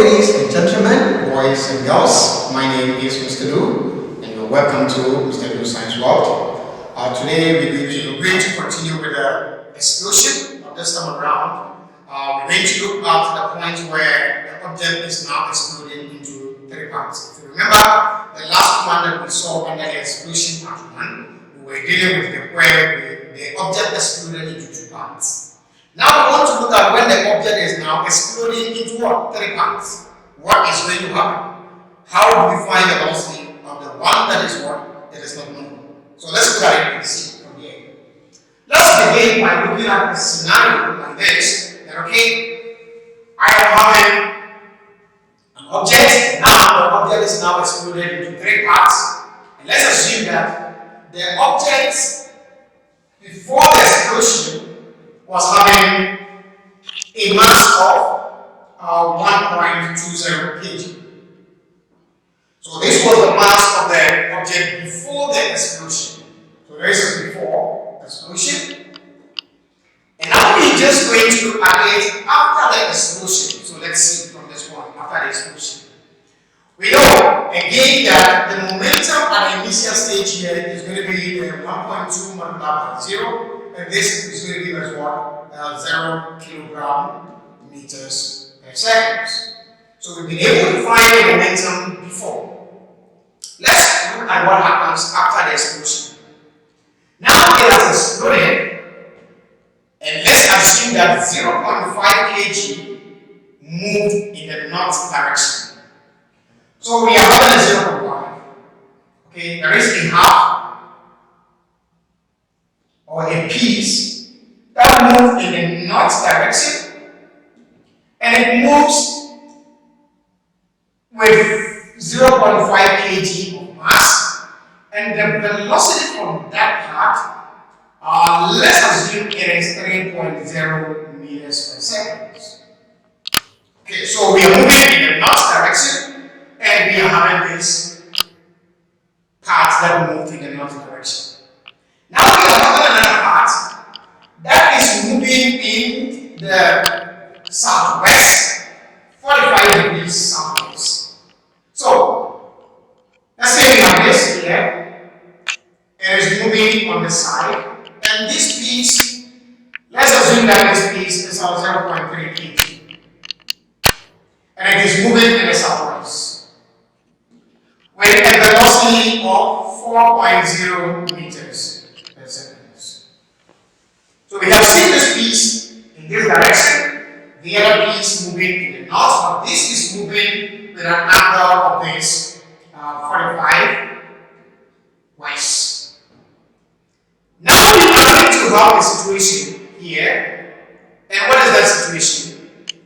ladies and gentlemen, boys and girls. My name is Mr. Lu, and you're welcome to Mr. Lu Scienceworld. Today we're going to continue with the explosion of this time around. We're going to look at the point where the object is now exploding into three parts. If you remember the last one that we saw under the explosion part 1, we were dealing with where the object exploded into two parts. Now we want to look at when the object is now exploding into what? Three parts. What is going to happen? How do we find the velocity of the one that is what? That is not known. So let's look at it and see from here. Let's begin by looking at a scenario like this. That okay, I am having an object. Now the object is now exploded into three parts. And let's assume that the object before the explosion was having a mass of 1.20 kg. So this was the mass of the object before the explosion. So this is before explosion. And now we're just going to look at it after the explosion. So let's see from this point, after the explosion. We know again that the momentum at the initial stage here is going to be 1.2 multiplied by 0. And this is going to give us what? 0 kilogram meters per second. So we've been able to find the momentum before. Let's look at what happens after the explosion. Now it has exploded, and let's assume that 0.5 kg moved in the north direction. So we are having a 0.5. Okay, there is a half or a piece that moves in the north direction, and it moves with 0.5 kg of mass, and the velocity from that part, let's assume it is 3.0 meters per second. Okay, so we are moving in the north direction, and we are having this part that moved in the north direction. Now we are having another part that is moving in the southwest, 45 degrees southwest. So let's say we have this here, it is moving on the side, and this piece, let's assume that this piece is our 0.3 kg, and it is moving in the southwest with a velocity of 4.0 meters. So we have seen this piece in this direction, the other piece moving in the north, but this is moving with an angle of this 45 west. Now we are going to have a situation here, and what is that situation?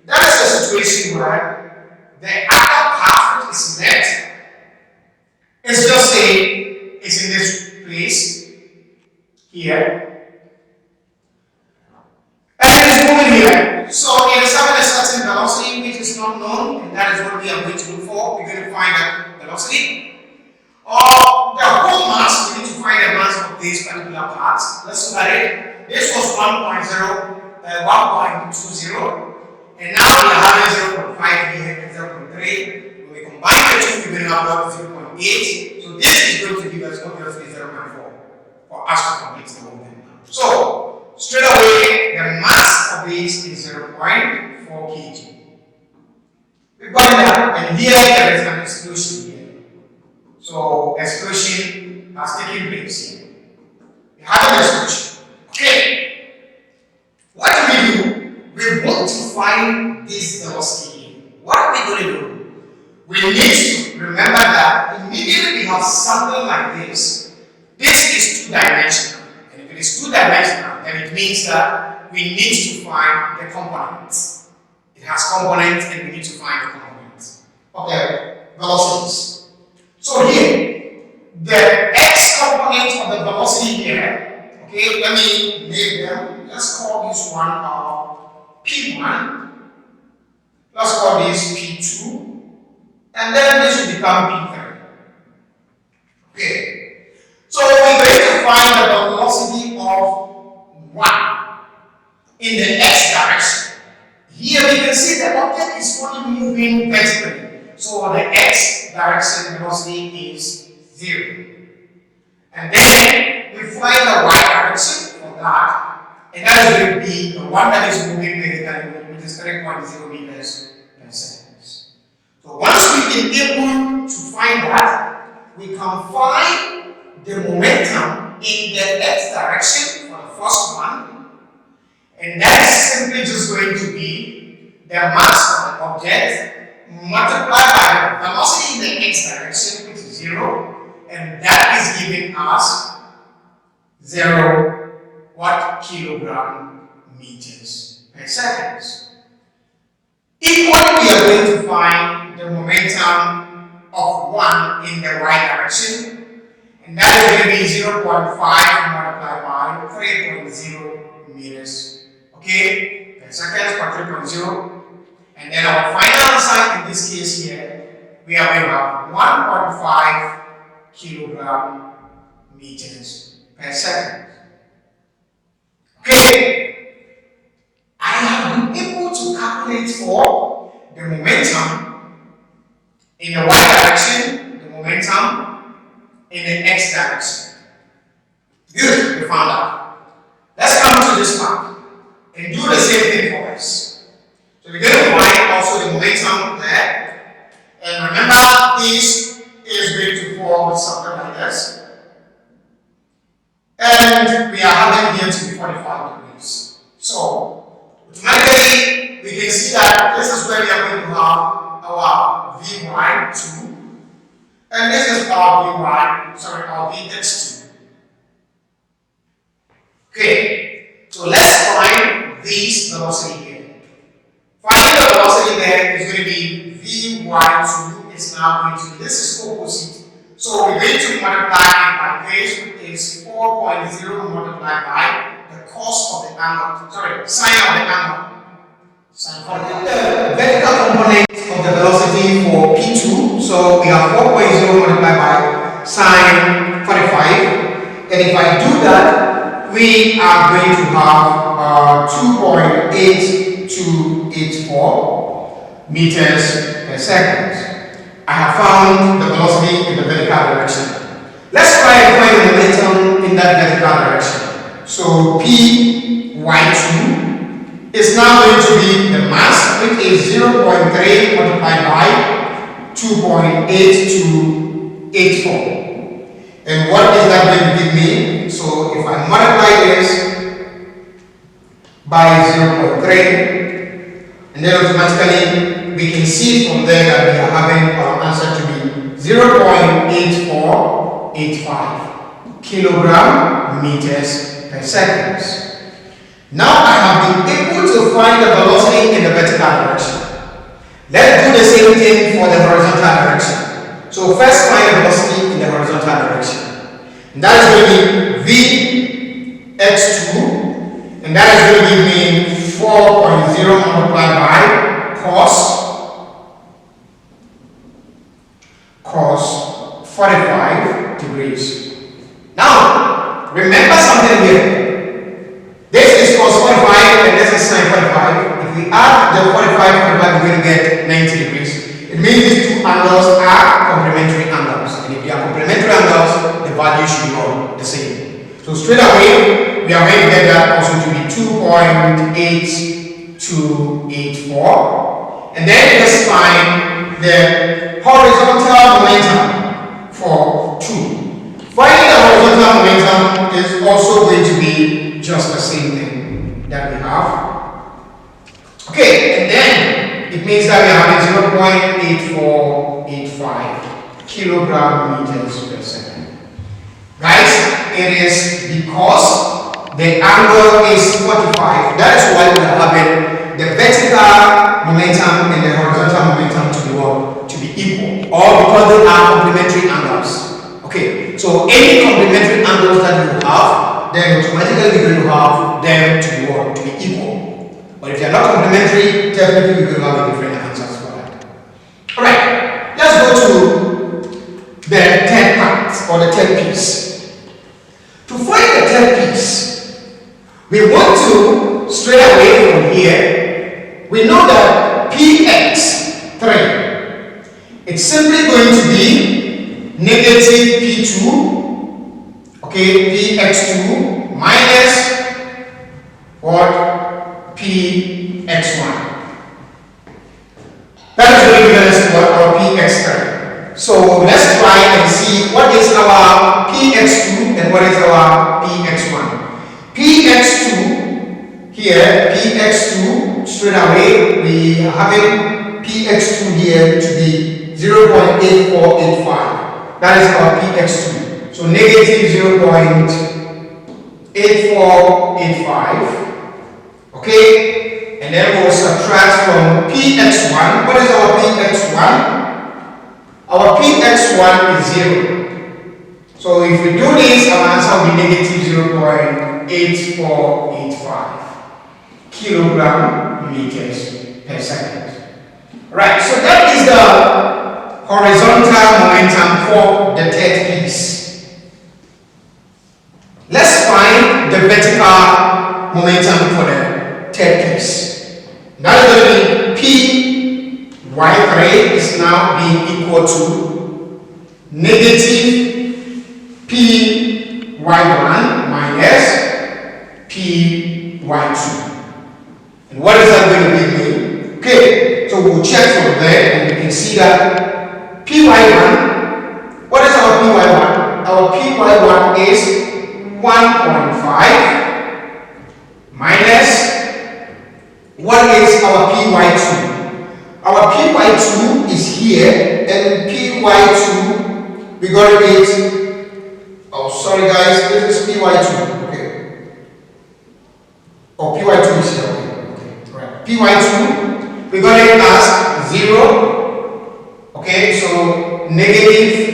That is a situation where the other part which is left is just say it's in this place here. Here. So it is having a certain velocity which is not known, and that is what we are going to look for. We're going to find that velocity. Or the whole mass, we need to find the mass of these particular parts. Let's look at it. This was 1.20, and now we are having 0.5 here and 0.3. When we combine the two, we're going to have 0.8. So this is going to give us obviously 0.4 for us to complete the whole thing. So straight away, the mass of this is 0.4 kg. We got that, and here there is an explosion here. So explosion has taken place here. We have an explosion. Okay. What do? We want to find this velocity here. What are we going to do? We need to remember that immediately we have something like this. This is two-dimensional. And if it is two-dimensional, then it means that we need to find the components. It has components, and we need to find the components of the velocities. So here, the x component of the velocity here, okay, let me name them. Let's call this one P1. Let's call this P2. And then this will become P3. Okay. So we're going to find the velocity of 1 in the x direction. Here we can see the object is only moving vertically. So the x direction velocity is 0. And then we find the y direction for that. And that is going to be the one that is moving vertically, which is 3.0 meters per second. So once we've been able to find that, we can find the momentum in the x direction for the first one. And that is simply just going to be the mass of the object multiplied by the velocity in the x direction, which is 0. And that is giving us 0 kilogram meters per second. Equally, we are going to find the momentum of 1 in the y direction, and that is going to be 0.5 multiplied by 3.0 meters, okay, per second per 3.0. And then our final answer in this case here, we are going to have 1.5 kilogram meters per second. Okay, I have been able to calculate for the momentum in the y direction, the momentum in the x direction. Good, we found out. Let's come to this part and do the same thing for us. So we're going to find also the momentum there. And remember, this is going to form something like this. And we are having here to be 45 degrees. So, automatically, we can see that this is where we are going to have our Vy2. And this is our Vx2. Okay, so let's find this velocity here. Finding the velocity there is going to be Vy2 is now going to be, this is opposite. So we're going to multiply it by this, which is 4.0 multiplied by the cos of the angle, sine of the angle. The vertical component of the velocity for P2, so we have 4.0 multiplied by sine 45. And if I do that, we are going to have 2.8284 meters per second. I have found the velocity in the vertical direction. Let's try and find the momentum in that vertical direction. So Py2 is now going to be the mass, which is 0.3 multiplied by 2.8284. And what is that going to give me? So if I multiply this by 0.3, and then automatically we can see from there that we are having our answer to be 0.8485 kilogram meters per second. Now I have been able to find the velocity in the vertical direction. Let's do the same thing for the horizontal direction. So first find the velocity in the horizontal direction. And that is going to be Vx2, and that is going to give me 4.0 multiplied by cos 45 degrees. Now, remember something here. This is cos 45 and this is sine 45. If we add the 45, we're going to get 90 degrees. It means these two angles are complementary angles. And if they are complementary angles, the value should be all the same. So straight away, we are going to get that also to be 2.8284. And then let's find the horizontal momentum for 2. Finding the horizontal momentum is also going to be just the same thing that we have. Okay, and then it means that we are having 0.8485 kilogram meters per second. Guys, it is because the angle is 45. That is why we are having the vertical momentum and the horizontal momentum to be equal, or because they are complementary angles. Okay, so any complementary angles that you have, then automatically you're going to have them to be equal. But if they are not complementary, definitely you're going to have a different answers for that. Alright, let's go to the third part, or the third piece. To find the third piece, we want to straight away from here we know that px3, it's simply going to be negative p2, okay, px2 minus what? px1. That is going to give us what? Our px3. So let's try and see what is our px2 and what is our px1. px2 here, px2 straight away, we are having px2 here to be 0.8485. That is our px2. So negative 0.8485. Okay? And then we'll subtract from px1. What is our px1? Our px1 is 0. So if we do this, our answer will be negative 0.8485 kilogram meters per second. Right, so that is the horizontal momentum for the third piece. Let's find the vertical momentum for the third piece. That is going to be py3 is now being equal to negative py1 minus py2. And what is that going to give me? Okay, so we'll check from there and we can see that py1, what is our py1? Our py1 is 1.5 minus, what is our py2? Our py2 is here, and py2, we got it, oh sorry guys, this is py2, okay. Oh, py2 is here, okay, right. py2, we got it as 0, okay, so negative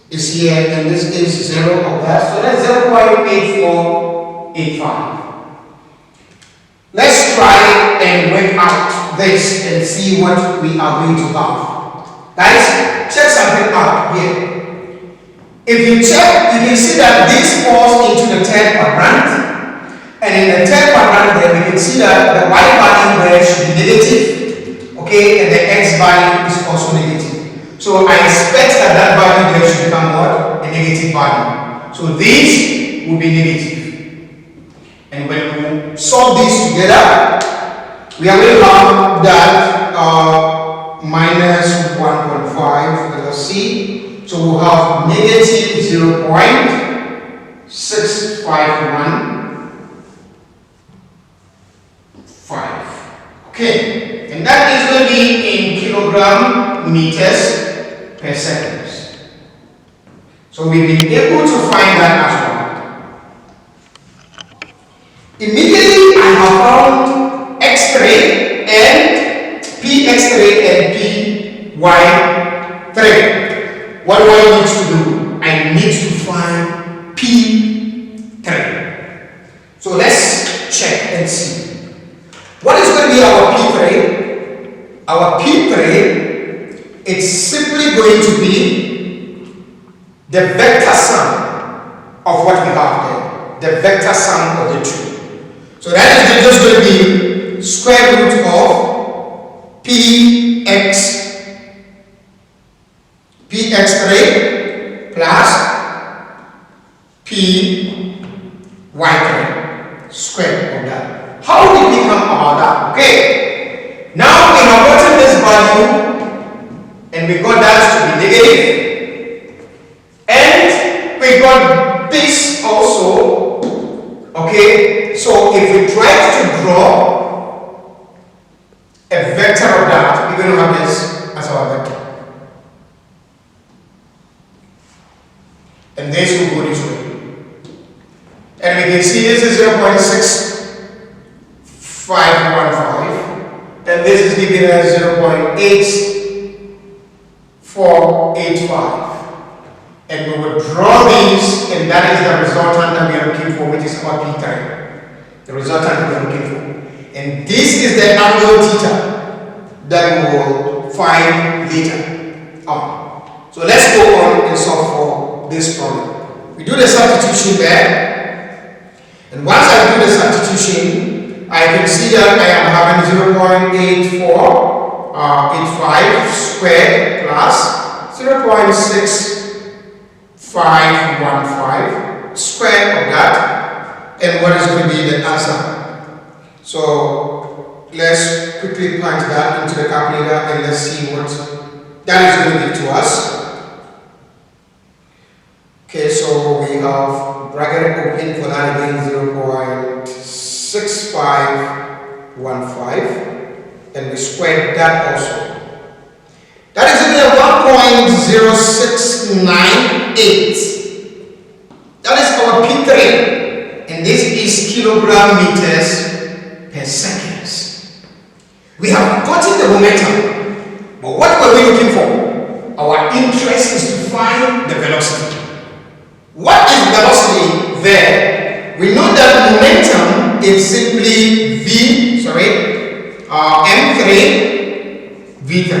is here, and this is 0 of that, so that's 0.8485. Let's try and work out this and see what we are going to have. Guys, check something out here. If you check, you can see that this falls into the third quadrant, and in the third quadrant there we can see that the y value there should be negative, okay, and the x value is also negative. So I expect that that value there should become what? A negative value. So this will be negative. And when we solve these together, we are going to have that minus 1.5, let us see. So we'll have negative 0.651.5. Okay, and that is going to be in kilogram meters per second. So we've been able to find that as well. Immediately I have found x-ray and px3 and py3. What do I need to do? I need to find p3. So let's check and see. What is going to be our p3? Our p3, it's simply going to be the vector sum of what we have there. The vector sum of the two. So that is just going to be square root of px3 plus py3 square of that. How did we come about that? Okay. Now we have gotten this value and we got that to be negative. And we got this also. Okay. So if we try to draw a vector of that, we're going to have this as our vector. And this will go this way. And we can see this is 0.6515. And this is giving us 0.8485. And we will draw these, and that is the resultant that we are looking for, which is our p3. The resultant we are looking for. And this is the angle theta that we will find later on. So let's go on and solve for this problem. We do the substitution there. And once I do the substitution, I I can see that I am having 0.8485 squared plus 0.6515 squared of that, and what is going to be the answer? So let's quickly punch that into the calculator and let's see what that is going to give to us. Okay, so we have bracket open for that again, 0.6515, and we squared that also. That is equal to 1.0698. That is our P3, and this is kilogram meters per seconds. We have gotten the momentum, but what were we looking for? Our interest is to find the velocity. What is velocity there? We know that momentum is simply m3 v3.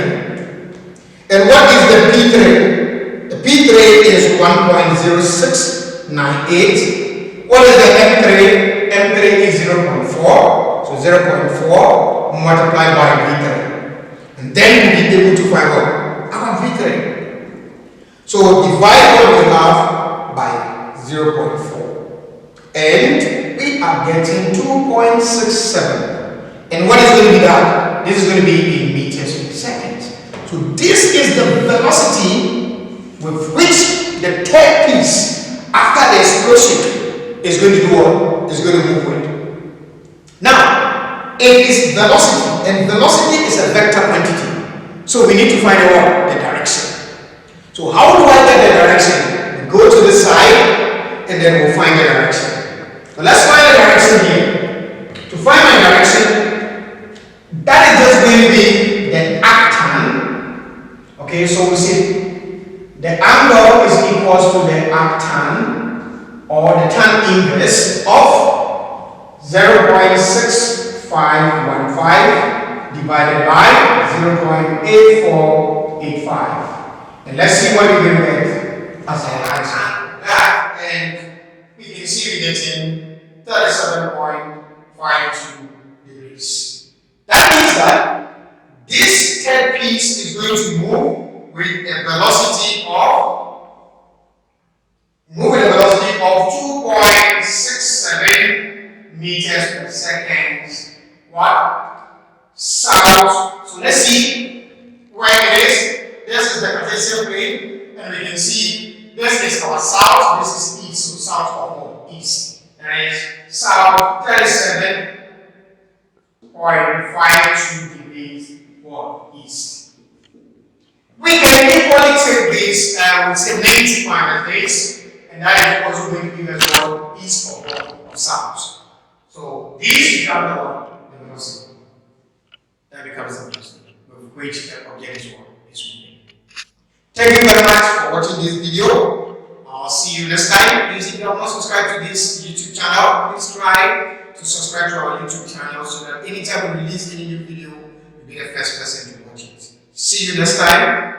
And what is the P3? The P3 is 1.0698. What is the M3? M3 is 0.4. So 0.4 multiplied by V3. And then we'll be able to find what? Our V3. So divide what we have by 0.4. And we are getting 2.67. And what is going to be that? This is going to be in meters per second. So this is the velocity with which the third piece after the explosion is going to do what? Is going to move with. Now, it is velocity, and velocity is a vector quantity. So we need to find out the direction. So how do I get the direction? We go to the side, and then we'll find the direction. So let's find the direction here. To find my direction, that is just going to be the arctan. Okay, so we see the angle is equal to the arctan, or the tan inverse of 0.6515 divided by 0.8485. And let's see what we're going to get as an answer. And we can see we're getting 37.52 degrees. That means that this third piece is going to move with a velocity of 2.67 meters per second. What? South. So let's see where it is. This is the Cartesian plane, and we can see this is our south, this is east, so south of east. That is south 37.52 degrees for east. We can equally take this, we say 90 minus this, and that is also going to give us what east of south. So these become the velocity. That becomes the velocity with which the object is moving. Thank you very much for watching this video. I'll see you next time. Please, if you have not subscribed to this YouTube channel, please try to subscribe to our YouTube channel so that anytime we release any new video, you'll be the first person to watch it. See you next time.